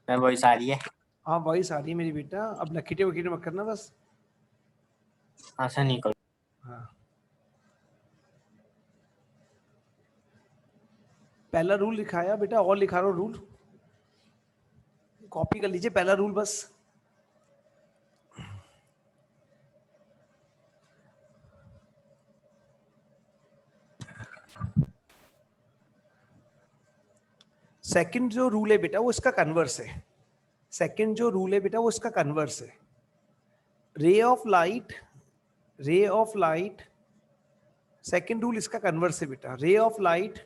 मैं वॉइस आ रही है? हाँ वॉइस आ रही है मेरी बेटा, अब नखीटे वखीटे मत करना बस। ऐसा नहीं करो। हाँ पहला रूल लिखाया बेटा, और लिखा रहा रूल, कॉपी कर लीजिए पहला रूल बस। सेकंड जो रूल है बेटा वो इसका कन्वर्स है। सेकंड जो रूल है बेटा वो इसका कन्वर्स है। रे ऑफ लाइट, रे ऑफ लाइट, सेकंड रूल इसका कन्वर्स है बेटा। रे ऑफ लाइट,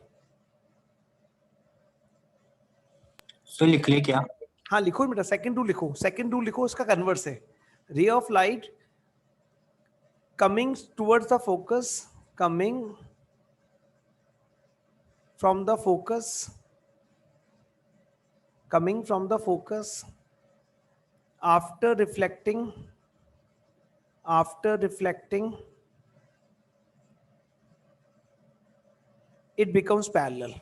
तो लिख ले क्या? हाँ लिखो बेटा, सेकंड रूल लिखो, सेकंड रूल लिखो, उसका कन्वर्स है। रे of light coming towards the focus, coming from the focus, coming from the focus, after reflecting, after reflecting, it becomes parallel.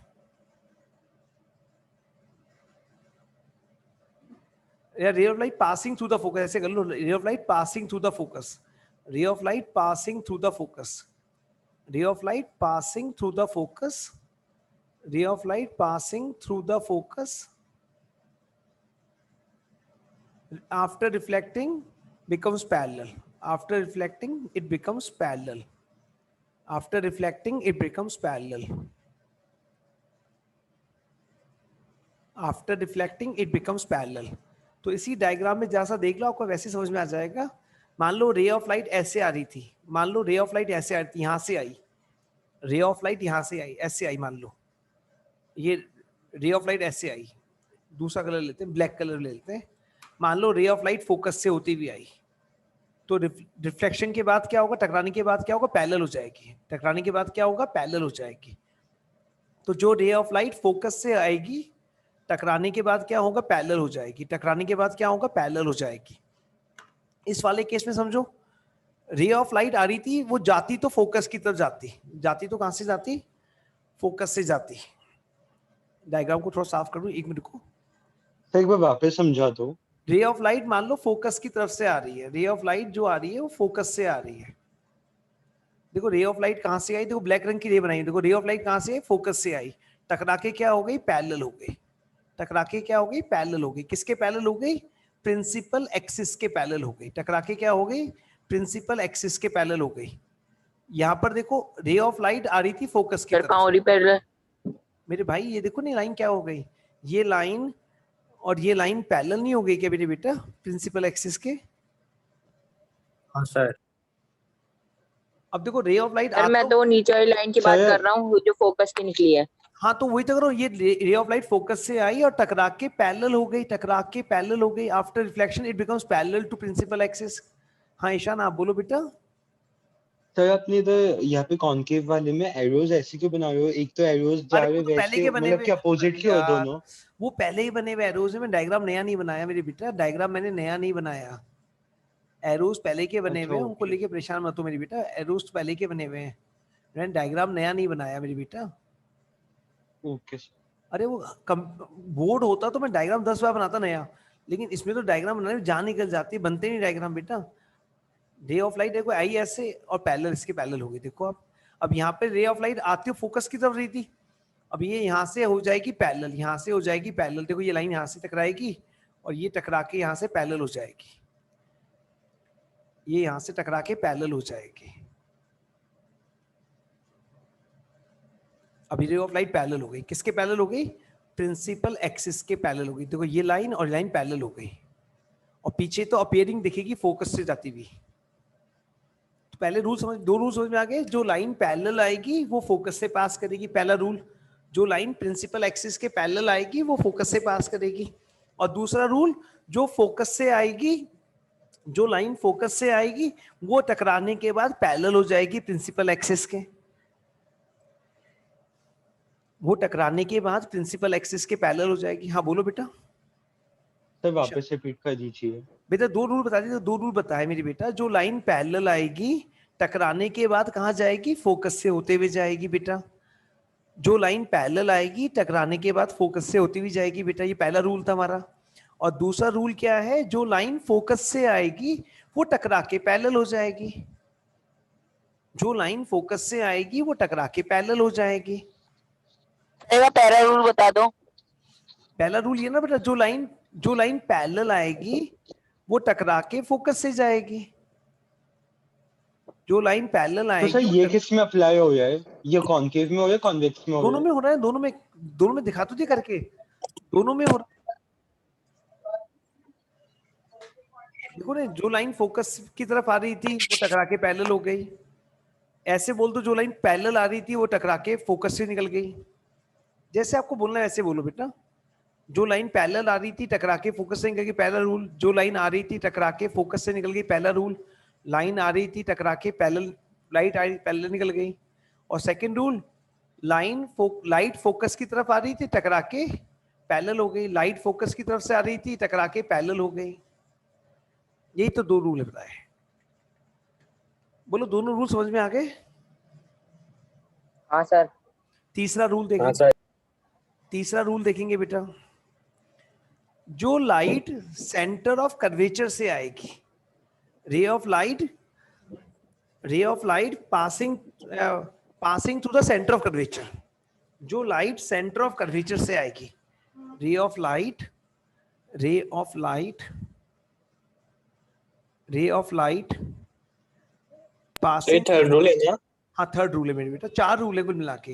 Ray of light passing through the focus, ऐसे कर लो, ray of light passing through the focus, ray of light passing through the focus, ray of light passing through the focus, ray of light passing through the focus, after reflecting becomes parallel, after reflecting it becomes parallel, after reflecting it becomes parallel, after reflecting it becomes parallel. तो इसी diagram में जैसा देख लो आपको वैसे समझ में आ जाएगा। मान लो रे ऑफ लाइट ऐसे आ रही थी, मान लो रे ऑफ लाइट ऐसे आ रही थी, यहां से आई, रे ऑफ लाइट यहां से आई, ऐसे आई, मान लो ये रे ऑफ लाइट ऐसे आई, दूसरा कलर लेते हैं, ब्लैक कलर ले लेते हैं। मान लो रे ऑफ लाइट फोकस से होती हुई आई, तो रिफ्लेक्शन के बाद क्या होगा, टकराने के बाद क्या होगा, पैरेलल हो जाएगी, टकराने के बाद क्या होगा, पैरेलल हो जाएगी। तो जो रे ऑफ लाइट फोकस से आएगी, टकराने के बाद क्या होगा, पैरेलल हो जाएगी, टकराने के बाद क्या होगा, पैरेलल हो जाएगी। इस वाले केस में समझो, रे ऑफ लाइट आ रही थी, वो जाती तो फोकस की तरफ जाती, जाती तो कहां से जाती, फोकस से जाती। डायग्राम को थोड़ा साफ कर दूं, एक मिनट को, एक बार वापस समझा दो। रे ऑफ लाइट मान लो फोकस की तरफ से आ रही है, रे ऑफ लाइट जो आ रही है वो फोकस से आ रही है। देखो रे ऑफ लाइट कहां से आई, देखो ब्लैक रंग की रे बनाई, देखो रे ऑफ लाइट कहां से आई, फोकस से आई, टकरा के क्या हो गई, पैरेलल हो गई, टकरा के क्या हो गई, पैरेलल हो गई। किसके पैरेलल हो गई, प्रिंसिपल एक्सिस के पैरेलल हो गई, टकरा के क्या हो गई, प्रिंसिपल एक्सिस के पैरेलल हो गई। यहाँ पर देखो रे ऑफ लाइट आ रही थी फोकस की तरफ, मेरे भाई ये देखो नहीं लाइन क्या हो गई, ये लाइन और ये लाइन पैरेलल नहीं हो गई क्या मेरे बेटा, प्रिंसिपल एक्सिस के। हाँ सर। अब देखो रे ऑफ लाइट मैं तो नीचे वाली लाइन की बात कर रहा हूँ जो फोकस की निकली है। हाँ तो वही तो करो, ये रे ऑफ लाइट फोकस से आई और टकरा के पैरेलल हो गई, टकरा के पैरेलल हो गई, after reflection it becomes parallel to principal axis. हाँ ईशान आप बोलो बेटा। सर अपने इधर यहाँ पे कॉन्केव वाले में एरोज ऐसे क्यों बना रहे हो, एक तो एरोज जा रहे वैसे, मतलब कि अपोजिट क्यों हो दोनों। वो पहले ही बने हुए एरोज है, मैं डायग्राम नया नहीं बनाया मेरे बेटा, डायग्राम मैंने नया नहीं बनाया, एरोज पहले के बने हुए हैं, उनको लेके परेशान मत हो मेरी बेटा, एरोज पहले के बने हुए हैं, मैंने डायग्राम नया नहीं बनाया मेरी बेटा। Okay sir. अरे वो बोर्ड होता तो मैं डायग्राम 10 बार बनाता नया, लेकिन इसमें तो डायग्राम बनाने में जान निकल जाती है, बनते नहीं डायग्राम बेटा। रे ऑफ लाइट देखो आई ऐसे और पैरेलल, इसके पैरेलल हो गई, देखो आप। अब यहाँ पे रे ऑफ लाइट आती हो फोकस की तरफ रही थी, अब ये यहाँ से हो जाएगी पैरेलल, यहाँ से हो जाएगी पैरेलल, देखो ये लाइन यहाँ से टकराएगी और ये टकरा के यहाँ से पैरेलल हो जाएगी, ये यहाँ से टकरा के पैरेलल हो जाएगी। अभी रे ऑफ लाइट पैरेलल हो गई, किसके पैरेलल हो गई, प्रिंसिपल एक्सिस के पैरेलल हो गई। देखो ये लाइन और लाइन पैरेलल हो गई, और पीछे तो अपीयरिंग दिखेगी फोकस से जाती हुई। तो पहले रूल समझ, दो रूल समझ में आ गए, जो लाइन पैरेलल आएगी वो फोकस से पास करेगी, पहला रूल। जो लाइन प्रिंसिपल एक्सिस के पैरेलल आएगी वो फोकस से पास करेगी, और दूसरा रूल, जो फोकस से आएगी, जो लाइन फोकस से आएगी वो टकराने के बाद पैरेलल हो जाएगी प्रिंसिपल एक्सिस के, वो टकराने के बाद प्रिंसिपल एक्सिस के पैरेलल हो जाएगी। हाँ बोलो बेटा। सर वापस रिपीट कर दीजिए बेटा, दो रूल बता दीजिए, दो रूल बताए मेरी बेटा। जो लाइन पैरेलल आएगी टकराने के बाद कहाँ जाएगी, फोकस से होते हुए जाएगी बेटा। जो लाइन पैरेलल आएगी टकराने के बाद फोकस से होती हुई जाएगी बेटा, ये पहला रूल था हमारा। और दूसरा रूल क्या है, जो लाइन फोकस से आएगी वो टकरा के पैरेलल हो जाएगी, जो लाइन फोकस से आएगी वो टकरा के पैरेलल हो जाएगी। पहला रूल बता दो। पहला रूल ये ना बेटा, जो लाइन पैरेलल आएगी वो टकरा के फोकस से जाएगी, जो लाइन पैरेलल तो आएगी। सर ये किस में अप्लाई हो रहा है, ये कॉनकेव में हो रहा है, कॉन्वेक्स में हो दोनों रहा में हो रहा है, दोनों में दिखा तुझे करके, दोनों में हो रहा है। देखो ना, जो लाइन फोकस की तरफ आ रही थी वो टकरा के पैरेलल हो गई। ऐसे बोल दो, जो लाइन पैरेलल आ रही थी वो टकरा के फोकस से निकल गई। जैसे आपको बोलना है ऐसे बोलो बेटा, जो लाइन पैरेलल आ रही थी टकरा के फोकस से निकल गई, पहला रूल। जो लाइन आ रही थी टकरा के फोकस से निकल गई, पहला रूल। लाइन आ रही थी टकरा के पैरेलल, लाइट आई पैरेलल निकल गई। और सेकंड रूल, लाइट फोकस की तरफ आ रही थी टकरा के पैरेलल हो गई, लाइट फोकस की तरफ से आ रही थी टकरा के पैरेलल हो गई। यही तो दो रूल है बताए। बोलो, दोनों रूल समझ में आ गए? हाँ सर। तीसरा रूल देखेंगे। तीसरा रूल देखेंगे बेटा, जो लाइट सेंटर ऑफ कर्वेचर से आएगी, रे of light passing through the centre of curvature, जो लाइट सेंटर ऑफ कर्वेचर से आएगी, रे of light passing. Third rule है क्या? हाँ थर्ड रूल है मेरे बेटा, चार रूल है कुल मिला के।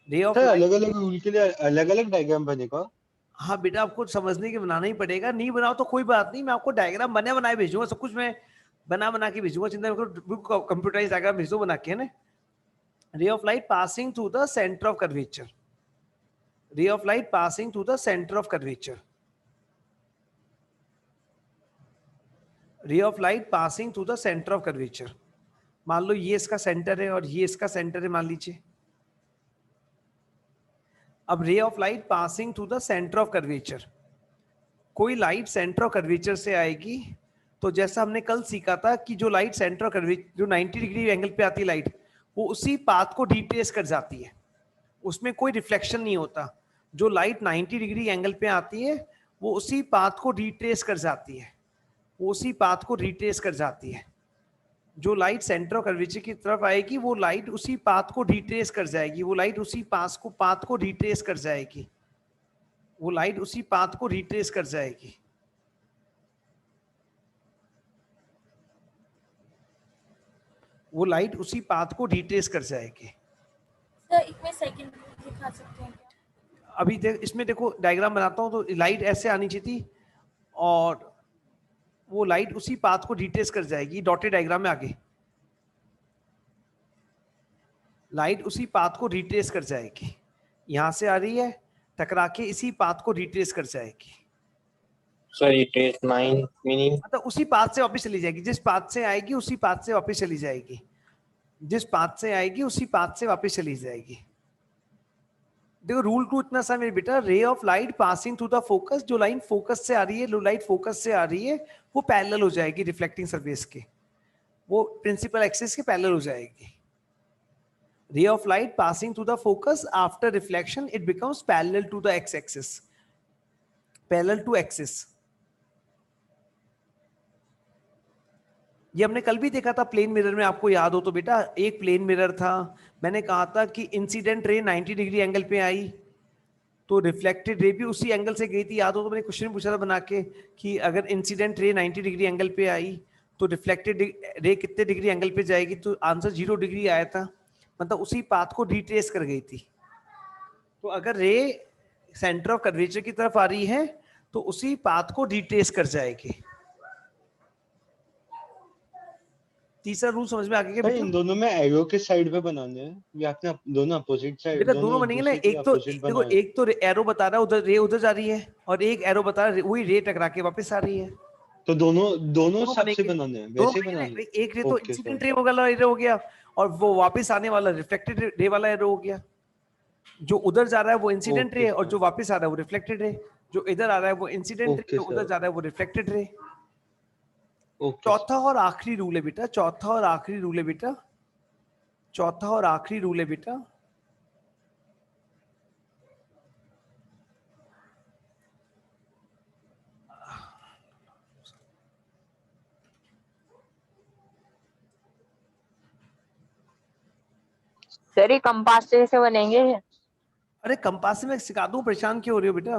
रे ऑफ सर लाइट, अलग अलग रूल के लिए अलग अलग डायग्राम बनेगा। हाँ बेटा आपको समझने के बनाना ही पड़ेगा, नहीं बनाओ तो कोई बात नहीं, मैं आपको डायग्राम बने बनाए भेजूंगा, सब कुछ मैं बना के भेजूंगा, चिंता मत करो। कंप्यूटराइज डायग्राम भेज दो बना के, है ना। रे of light passing through the centre of curvature, रे of light passing through the centre of curvature, रे of light passing through the centre of curvature. मान लो ये इसका सेंटर है और ये इसका सेंटर है, मान लीजिए। अब रे of light passing through the centre of curvature, कोई लाइट सेंटर ऑफ कर्वेचर से आएगी, तो जैसा हमने कल सीखा था कि जो लाइट सेंटर ऑफ कर्वेचर, जो 90 डिग्री एंगल पे आती है लाइट, वो उसी पाथ को रिट्रेस कर जाती है, उसमें कोई रिफ्लेक्शन नहीं होता। जो लाइट 90 डिग्री एंगल पे आती है वो उसी पाथ को रिट्रेस कर जाती है, वो उसी पाथ को रिट्रेस कर जाती है। जो लाइट सेंटर ऑफ कर्वेचर की तरफ आएगी वो लाइट उसी पाथ को रिट्रेस कर जाएगी, वो लाइट उसी पाथ को रिट्रेस कर जाएगी, वो लाइट उसी पाथ को रिट्रेस कर जाएगी। वो लाइट उसी पाथ को रिट्रेस कर जाएगी। सर इसमें सेकंड रूल दिखा सकते हैं क्या? अभी इसमें देखो डायग्राम बनाता हूं, तो लाइट ऐसे आनी चाहिए थी और वो लाइट उसी पाथ को रिट्रेस कर जाएगी। डॉटेड डायग्राम में आगे लाइट उसी पाथ को रिट्रेस कर जाएगी, यहां से आ रही है, टकरा के इसी पाथ को रिट्रेस कर जाएगी। सर रिट्रेस मीनिंग मतलब उसी पाथ से वापस चली जाएगी, जिस पाथ से आएगी उसी पाथ से वापस चली जाएगी, जिस पाथ से आएगी उसी पाथ से वापस चली जाएगी। देखो रूल टू इतना सा मेरे बेटा, रे of light passing through the focus, जो लाइन फोकस से आ रही है, जो लाइट फोकस से आ रही है वो पैरेलल हो जाएगी रिफ्लेक्टिंग सरफेस के, वो प्रिंसिपल एक्सिस के पैरेलल हो जाएगी। Ray of light passing through the focus after reflection it becomes parallel to the X axis, parallel to axis. ये हमने कल भी देखा था प्लेन मिरर में, आपको याद हो तो बेटा, एक प्लेन मिरर था, मैंने कहा था कि इंसिडेंट रे 90 डिग्री एंगल पे आई तो रिफ्लेक्टेड रे भी उसी एंगल से गई थी। याद हो तो मैंने क्वेश्चन पूछा था बना के कि अगर इंसिडेंट रे 90 डिग्री एंगल पे आई तो रिफ्लेक्टेड रे कितने डिग्री एंगल पे जाएगी, तो आंसर 0 डिग्री आया था, मतलब उसी पाथ को रिट्रेस कर गई थी। तो अगर रे सेंटर ऑफ कर्वेचर की तरफ आ रही है तो उसी पाथ को रिट्रेस कर जाएगी। तीसरा रूल समझ में आ गया सर इन दोनों में एरो के साइड पे बनाने हैं या आपने दोनों अपोजिट साइड? बेटा दोनों बनेंगे ना, एक तो देखो, एक तो एरो बता रहा है उधर, रे उधर जा रही है, और एक एरो बता रहा है वही रे टकरा के वापस आ रही है। तो दोनों सबसे बनाने हैं, वैसे बनाने हैं। एक रे तो इंसिडेंट रे वाला एरो हो गया और वो वापस आने वाला रिफ्लेक्टेड रे वाला एरो हो गया। जो उधर जा रहा है वो इंसिडेंट रे और जो वापस आ रहा है वो रिफ्लेक्टेड रे, जो इधर आ रहा है वो इंसिडेंट रे, जो उधर जा रहा है वो रिफ्लेक्टेड रे। चौथा और आखिरी रूल है बेटा, चौथा और आखिरी रूल है बेटा, चौथा और आखिरी रूल है बेटा, सर ये कंपास से कैसे बनेंगे? अरे कंपास से मैं सिखा दूं, परेशान क्यों हो रही हो बेटा?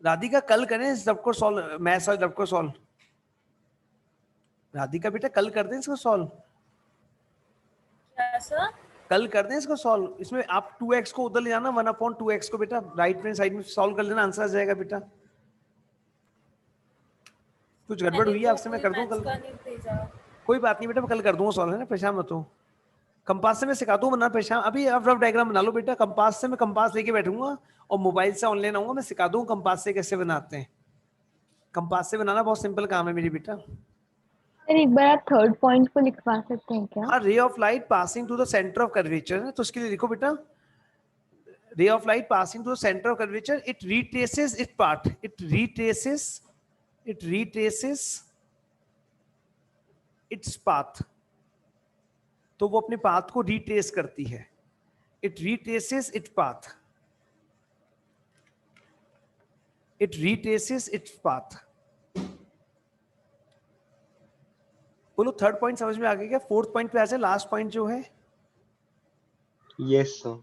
राधिका कल करें सबको सॉल्व, मैथ्स और सबको सॉल्व। राधिका बेटा कल कर दें इसको सॉल्व, क्या सर? कल कर दें इसको सॉल्व। इसमें आप 2x को उधर ले जाना, 1/2x को बेटा राइट हैंड साइड में सॉल्व कर लेना, आंसर आ जाएगा बेटा। कुछ गड़बड़ मैंने हुई है तो आपसे? मैं कोई कर दूं मैथ्स कल? का नहीं भेजा। कोई बात नहीं बेटा, मैं कल कर दूंगा सॉल्व, है ना, परेशान मत हो। कंपास से मैं सिखा दूं, वरना परेशान। अभी आप रफ डायग्राम बना लो बेटा, कंपास से मैं कंपास लेके बैठूंगा और मोबाइल से ऑनलाइन आऊंगा, मैं सिखा दूं कंपास से कैसे बनाते हैं। कंपास से बनाना बहुत सिंपल काम है मेरी बेटा। सर एक बार आप थर्ड पॉइंट को लिखवा सकते हैं क्या? हाँ, ray of light passing to the centre of curvature है, तो उसके लिए लिखो बेटा, ray of light passing to the center of curvature, it retraces its path, it retraces its path, तो वो अपने पाथ को रिट्रेस करती है, it retraces its path, it retraces its path। बोलो थर्ड पॉइंट समझ में आ गया क्या? फोर्थ पॉइंट पे आ जाए, लास्ट पॉइंट जो है, यस सर।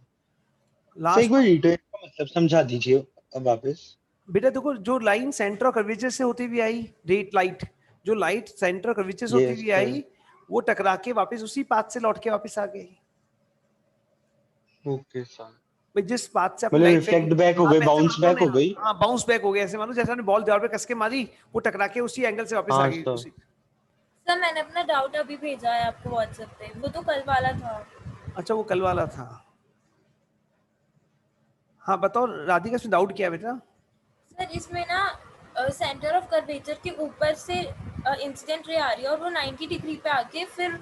एक लास्ट बार रिट्रेस का मतलब समझा दीजिए अब वापस। बेटा देखो, जो लाइन सेंटर ऑफ कर्वेचर से होती हुई आई, रेट लाइट, जो लाइट सेंटर ऑफ कर्वेचर से होती Yes, हुई आई, वो टकरा के वापस उसी पाथ से लौट के वापस आ गई। Okay sir. भाई जिस पाथ से मतलब रिफ्लेक्ट बैक हो गई, बाउंस बैक हो गई। हाँ, बाउंस बैक हो गया, ऐसे मानो जैसे आपने बॉल दीवार पे कस के मारी, वो टकरा के उसी एंगल से वापस आ हाँ गई। सर। सर मैंने अपना डाउट अभी भेजा है आपको व्हाट्सएप पे, वो तो कल वाला था। अच्छा, वो कल वाला था। हाँ बताओ राधिका, इसमें डाउट क्या है बेटा? सर इसमें ना सेंटर ऑफ कर्वेचर के ऊपर से इंसिडेंट रे आ रही है और वो 90 डिग्री पे आके फिर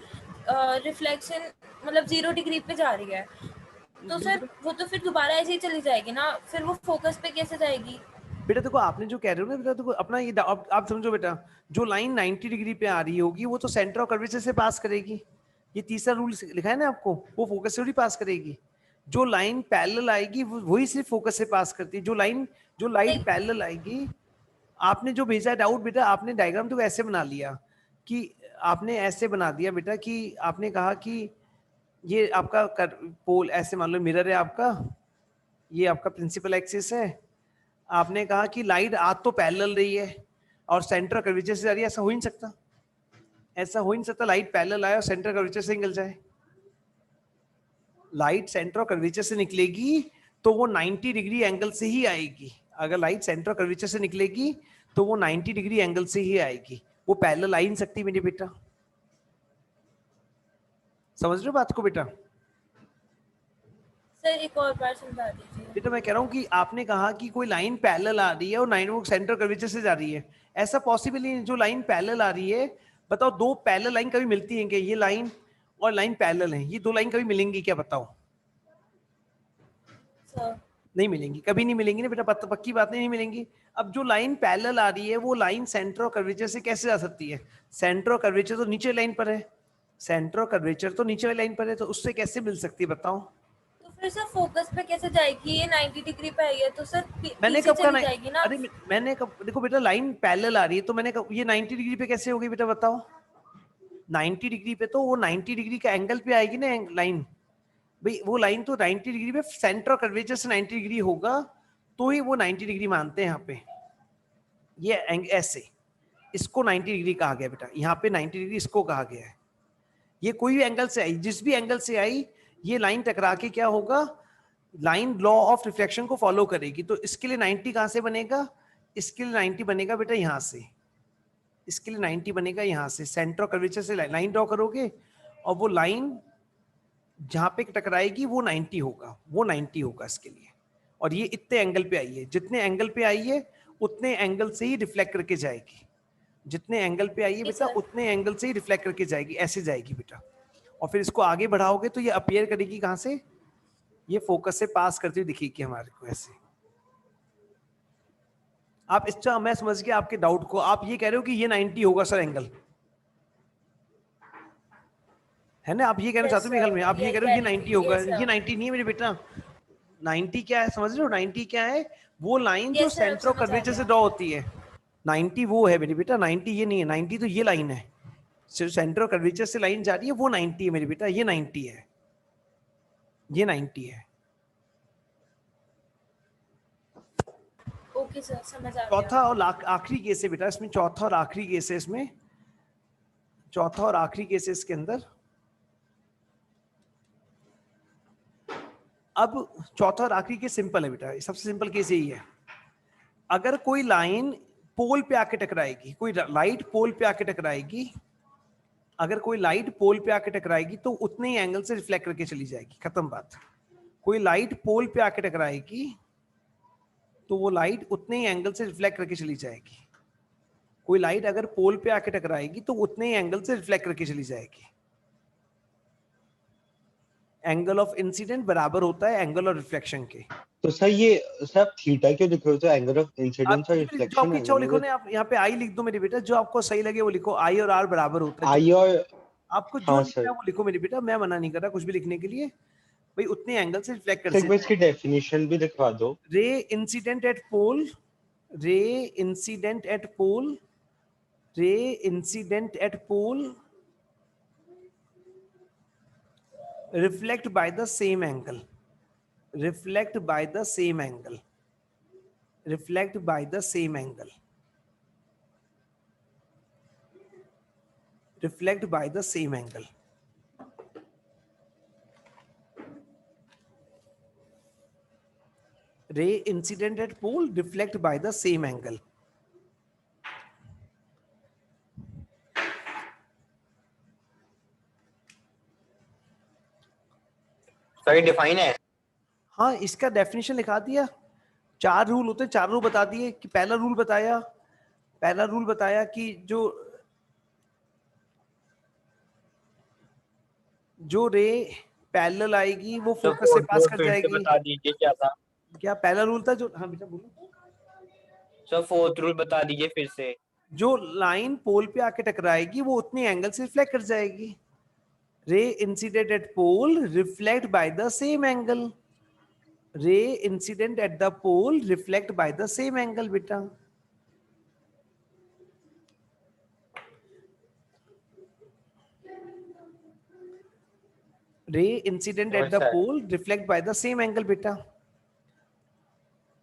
रिफ्लेक्शन मतलब 0 डिग्री पे जा रही है, तो सर वो तो फिर दोबारा ऐसे ही चली जाएगी ना, फिर वो फोकस पे कैसे जाएगी? बेटा देखो, आपने जो कह रहे हो ना बेटा, देखो अपना ये आप समझो बेटा, जो लाइन 90 डिग्री पे आ रही होगी वो तो सेंटर ऑफ कर्वेचर से पास करेगी, ये तीसरा रूल लिखा है ना आपको, वो फोकस से थोड़ी पास करेगी। जो लाइन पैरेलल आएगी वही सिर्फ फोकस से पास करती है। जो लाइट पैरेलल आएगी, आपने जो भेजा डाउट बेटा, आपने डायग्राम तो ऐसे बना लिया कि आपने ऐसे बना दिया बेटा कि आपने कहा कि ये आपका पोल ऐसे मान लो मिरर है आपका, ये आपका प्रिंसिपल एक्सिस है, आपने कहा कि लाइट आ तो पैरेलल रही है और सेंटर कर्वेचर से जा रही है, ऐसा हो ही नहीं सकता, ऐसा हो ही नहीं सकता लाइट पैरेलल आए और सेंटर कर्वेचर से निकल जाए। लाइट सेंटर कर्वेचर से निकलेगी तो वो 90 डिग्री एंगल से ही आएगी। अगर लाइट सेंटर कर्वेचर से निकलेगी तो वो 90 डिग्री एंगल से ही आएगी, वो पैरेलल आ ही नहीं सकती मेरे बेटा। समझ रहे हो बात को बेटा? सर एक और बार समझा दीजिए। बेटा मैं कह रहा हूँ कि आपने कहा कि कोई लाइन पैरेलल आ रही है और लाइन वो सेंटर कर्वेचर से जा रही है, ऐसा पॉसिबल ही नहीं। जो लाइन पैरेलल आ रही है, बताओ दो पैरेलल लाइन कभी मिलती हैं क्या? ये लाइन और लाइन पैरेलल है, ये दो लाइन कभी मिलेंगी क्या? बताओ। सर नहीं मिलेंगी, कभी नहीं मिलेंगी ना बेटा, पक्की बात नहीं मिलेंगी। अब जो लाइन पैरेलल आ रही है वो लाइन सेंटर ऑफ कर्वेचर से कैसे जा सकती है? सेंटर ऑफ कर्वेचर तो नीचे लाइन पर है, सेंटर ऑफ कर्वेचर तो नीचे वाली लाइन पर है, तो उससे कैसे मिल सकती है बताओ? तो फिर सर फोकस पे कैसे जाएगी? ये 90 डिग्री पे आई है तो सर मैंने पीछे कब कहा चली जाएगी ना। अरे मैंने कब, देखो बेटा लाइन पैरेलल आ रही है तो मैंने कब, ये 90 डिग्री पे कैसे होगी बेटा बताओ? 90 डिग्री पे तो वो 90 डिग्री का एंगल पे आएगी ना लाइन। भाई वो लाइन तो 90 डिग्री पे सेंटर ऑफ कर्वेचर से 90 डिग्री होगा तो ही वो 90 डिग्री मानते हैं यहाँ पे। ये ऐसे इसको 90 डिग्री कहा गया बेटा, यहाँ पे 90 डिग्री इसको कहा गया है। ये कोई भी एंगल से आई, जिस भी एंगल से आई, ये लाइन टकरा के क्या होगा, लाइन लॉ ऑफ रिफ्लेक्शन को फॉलो करेगी। तो इसके लिए 90 कहाँ से बनेगा? इसके लिए 90 बनेगा बेटा यहाँ से, इसके लिए 90 बनेगा यहाँ से, सेंटर ऑफ कर्वेचर से लाइन ड्रॉ करोगे और वो लाइन जहाँ पे टकराएगी वो 90 होगा, वो 90 होगा इसके लिए। और ये इतने एंगल पे आई है, जितने एंगल पे आई है उतने एंगल से ही रिफ्लेक्ट करके जाएगी, जितने एंगल पे आई है बेटा उतने एंगल से ही रिफ्लेक्ट करके जाएगी, ऐसे जाएगी बेटा। और फिर इसको आगे बढ़ाओगे तो ये अपीयर करेगी कहाँ से? ये फोकस से पास करती हुई दिखेगी हमारे को ऐसे। आप इसका मैं समझ गया आपके डाउट को। आप ये कह रहे हो कि ये 90 होगा सर एंगल, है ना? आप ये कहना चाहते हो मेरे ख्याल में, आप ये कह रहे हो ये 90 होगा। ये 90 नहीं है मेरे बेटा। 90 क्या है समझ रहे हो? 90 क्या है? वो लाइन जो सेंटर ऑफ कर्वेचर से ड्रॉ होती है, 90 वो है मेरे बेटा, 90 ये नहीं है। 90 तो ये लाइन है, सेंटर ऑफ कर्वेचर से लाइन जा रही है, वो 90 है मेरे बेटा, ये 90 है। ये 90 है। ओके सर, समझ आ गया। चौथा और आखिरी केस है बेटा इसमें, चौथा और आखिरी केस है इसमें, चौथा और आखिरी केस है इसके अंदर। अब चौथा और आखिरी केस सिंपल है बेटा, सबसे सिंपल केस यही है। अगर कोई लाइन पोल पे आके टकराएगी, कोई लाइट पोल पे आके टकराएगी, अगर कोई लाइट पोल पे आके टकराएगी तो उतने ही एंगल से रिफ्लेक्ट करके चली जाएगी, खत्म बात। कोई लाइट पोल पे आके टकराएगी तो वो लाइट उतने ही एंगल से रिफ्लेक्ट करके चली जाएगी। कोई लाइट अगर पोल पे आके टकराएगी तो उतने ही एंगल से रिफ्लेक्ट करके चली जाएगी। एंगल ऑफ इंसिडेंट बराबर होता है एंगल ऑफ रिफ्लेक्शन के। तो सर ये सब थीटा क्यों लिख रहे हो? तो एंगल ऑफ इंसिडेंस और जो रिफ्लेक्शन आपकी इच्छा हो लिखो ना, आप यहाँ पे आई लिख दो मेरे बेटा, जो आपको सही लगे वो लिखो। आई और आर बराबर होता है, आई और आपको जो हाँ लिखना है वो लिखो मेरे बेटा, मैं मना नहीं कर रहा कुछ भी लिखने के लिए, भाई उतने एंगल से रिफ्लेक्ट कर सर सकते। इसकी डेफिनेशन भी लिखवा दो। रे incident at pole, ray incident at pole, ray incident at pole reflect by the same angle, reflect by the same angle, reflect by the same angle, reflect by the same angle. Ray incident at pole reflect by the same angle. सही define है। हाँ, इसका definition लिखा दिया। 4 rule होते हैं, 4 rule बता दिए कि पहला रूल बताया कि जो रे पैरेलल आएगी वो फोकस से पास कर जाएगी। बता दीजिए क्या था? क्या पहला रूल था जो, हाँ बेटा बोलो सर फोर्थ रूल बता दीजिए फिर से। जो लाइन पोल पे आके टकराएगी वो उतने एंगल से रिफ्लेक्ट कर जाएगी। Ray incident at pole reflect by the same angle, ray incident at the pole reflect by the same angle बेटा। Ray incident at the pole reflect by the same angle बेटा।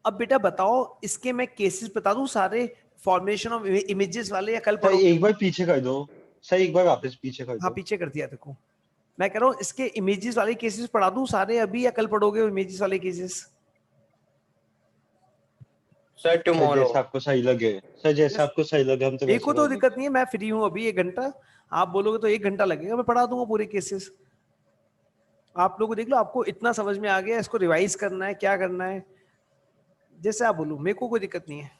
अब बेटा बताओ, इसके मैं केसेस बता दूं सारे फॉर्मेशन ऑफ इमेजेस वाले, या कल सर पढ़ोगे? एक बार पीछे कर दो, सर एक बार वापस पीछे कर हाँ दो। पीछे कर दिया देखो। मैं कह रहा हूँ इसके इमेजेस वाले केसेस पढ़ा दूं सारे अभी, या कल पढ़ोगे इमेजेस वाले केसेस? Sir sir tomorrow. जैसा आपको सही लगे, सर जैसा आपको सही लगे, हम तो एक वैसे को तो कर दिक्कत नहीं है, मैं फ्री हूँ अभी 1 घंटा, आप बोलोगे तो 1 घंटा लगेगा, मैं पढ़ा दूंगा पूरे केसेस। आप लोगों को देख लो, आपको इतना समझ में आ गया, इसको रिवाइज करना है, क्या करना है, जैसे आप बोलो, मेरे को कोई दिक्कत नहीं है।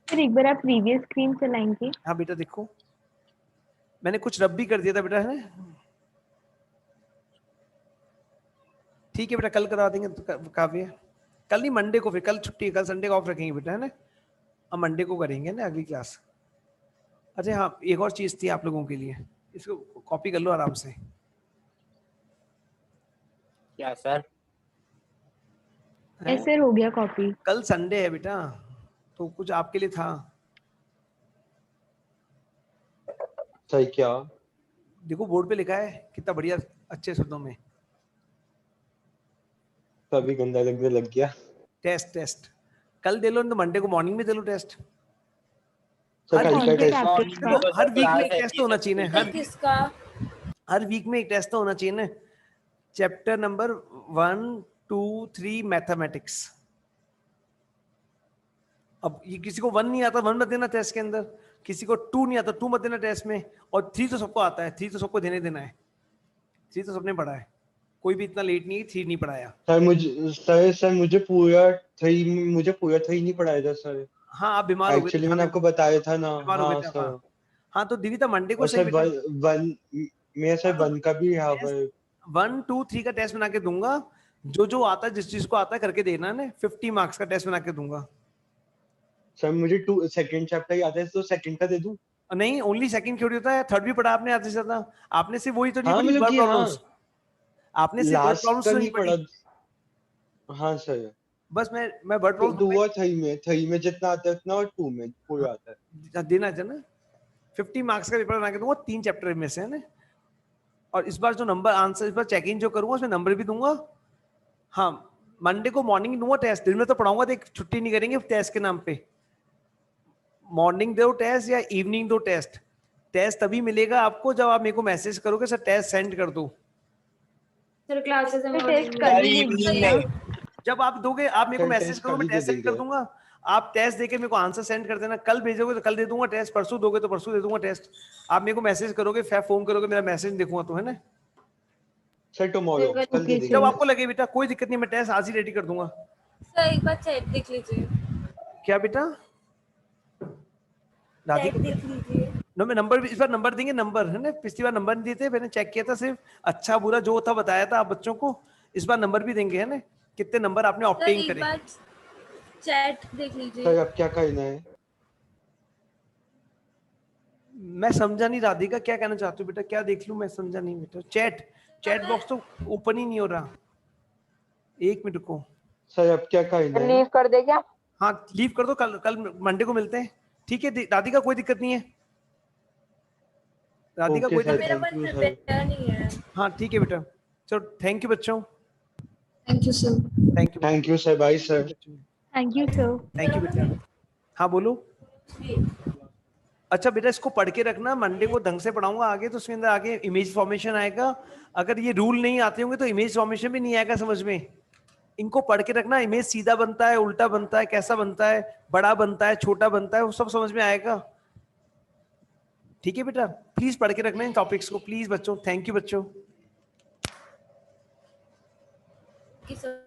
फिर एक बार आप प्रीवियस स्क्रीन चलाएंगे। हाँ बेटा देखो, मैंने कुछ रब भी कर दिया था बेटा, है ना? ठीक है बेटा, कल करा देंगे तो काफी है। कल नहीं, मंडे को, फिर कल छुट्टी है, कल संडे का ऑफ रखेंगे बेटा, है ना? अब मंडे को करेंगे ना अगली क्लास। अच्छा हाँ, एक और चीज थी आप लोगों के लिए, इसको कॉपी कर लो आराम से। क्या सर? ऐसे हो गया कॉपी। कल संडे है बेटा, तो कुछ आपके लिए था। सही क्या? देखो बोर्ड पे लिखा है, कितना बढ़िया अच्छे शब्दों में। तभी गंदा लगने लग गया। टेस्ट कल दे लो, तो मंडे को मॉर्निंग में दे लो टेस्ट। सर हर कल कौन का से टेस्ट चैप्टर का? हर वीक में एक टेस्ट होना चाहिए ना, किसका? हर वीक में एक टेस्ट तो होना चाहिए ना। Chapter number 1, 2, 3 mathematics. अब ये किसी को 1 नहीं आता, 1 मत देना टेस्ट के अंदर, किसी को 2 नहीं आता, 2 मत देना टेस्ट में, और 3 तो सबको आता है, 3 तो सबको देने देना है। 3 तो सबने पढ़ा है, कोई भी इतना लेट नहीं है 3 नहीं पढ़ाया। सर मुझे पूरा 3 नहीं पढ़ाया था सर। हाँ आप बीमार हो गए, एक्चुअली मैंने आपको बताया था ना। बीमार हो हाँ गए थे, सर। हाँ तो दिविता मंडे को और सही सर बेटा। मेरा सर 1 का भी यहाँ पर 1, 2, 3 का टेस्ट बना के दूंगा, जो आता है, जिस चीज को आता है करके देना है। 50 मार्क्स का टेस्ट बना के दूंगा। सर मुझे 2 सेकंड चैप्टर याद है, तो सेकंड का दे दूं? नहीं, ओनली सेकंड क्यों होता है? थर्ड भी पढ़ा आपने आधे से ज्यादा। आपने सिर्फ वही तो नहीं हाँ पढ़ी, मतलब वर्ड कि प्रॉब्लम्स। आपने सिर्फ वर्ड लास्ट प्रॉब्लम्स का तो नहीं नहीं पढ़ी। पढ़ा। हाँ सर। बस मैं वर्ड तो 2 प्रॉब्लम्स और 3 में जितना आता है उतना, और 2 में पूरा आता है। देना चाहिए ना। 50 मार्क्स का पेपर बना के दूंगा, 3 चैप्टर में से, है ना। और इस बार जो नंबर आंसर इस बार चेक इन जो करूंगा उसमें नंबर भी दूंगा। हाँ, मंडे को मॉर्निंग दूंगा टेस्ट, दिन में तो पढ़ाऊंगा, देख छुट्टी नहीं करेंगे टेस्ट के नाम पे। मॉर्निंग दो टेस्ट या इवनिंग दो टेस्ट। टेस्ट तभी मिलेगा आपको जब आप मेरे को मैसेज करोगे सर टेस्ट सेंड कर दो। सर क्लासेस टेस्ट कर ही लीजिए ना। जब आप दोगे, आप मेरे को सर, मैसेज टेस्ट करो, मैं कल ही टेस्ट दे सेंड कर देंगे। दूंगा। आप टेस्ट देके मेरे को आंसर सेंड कर देना। कल भेजोगे तो कल दे दूंगा टेस्ट, परसों दोगे तो परसों दे दूंगा टेस्ट। आप मेरे को मैसेज करोगे, फोन करोगे, मेरा मैसेज देखूंगा तो, है ना। सर टुमारो कल दे जब देंगे। आपको लगे बेटा कोई दिक्कत नहीं, मैं टेस्ट आज ही रेडी कर दूंगा। सर एक बार चैट देख लीजिए, क्या बेटा दादी चैट देख लीजिए। नो, मैं नंबर इस बार नंबर देंगे, नंबर है ना। पिछली बार नंबर नहीं दिए थे, मैंने चेक किया था, सिर्फ अच्छा बुरा जो था बताया था आप बच्चों को। इस बार नंबर भी देंगे, है ना, कितने नंबर आपने सर ऑब्टेन एक करे। बार चैट देख सर लीजिए। अब क्या करना है? मैं समझा नहीं राधिका क्या कहना चाहते हो बेटा, क्या देख लूं, मैं समझा नहीं बेटा। चैट बॉक्स तो ओपन ही नहीं हो रहा, एक मिनट को। सर अब क्या करना है? लीव कर दे क्या? हाँ लीव कर दो, कल कल मंडे को मिलते हैं, ठीक है राधिका, कोई दिक्कत नहीं है राधिका, ओके कोई सर, दिक्कत मेरा थैंक मन यू सर। प्रिपेयर नहीं है। हाँ ठीक है बेटा, चलो थैंक यू बच्चों, thank you sir. Thank you thank you sir, bye sir. Thank you sir. Thank you बेटा। हाँ बोलो। अच्छा बेटा इसको पढ़ के रखना, मंडे को ढंग से पढ़ाऊंगा आगे, तो उसके अंदर आगे इमेज फॉर्मेशन आएगा। अगर ये रूल नहीं आते होंगे तो इमेज फॉर्मेशन भी नहीं आएगा समझ में। इनको पढ़ के रखना, इमेज सीधा बनता है, उल्टा बनता है, कैसा बनता है, बड़ा बनता है, छोटा बनता है, वो सब समझ में आएगा। ठीक है बेटा, प्लीज पढ़ के रखना इन टॉपिक्स को प्लीज बच्चों। थैंक यू बच्चों। सर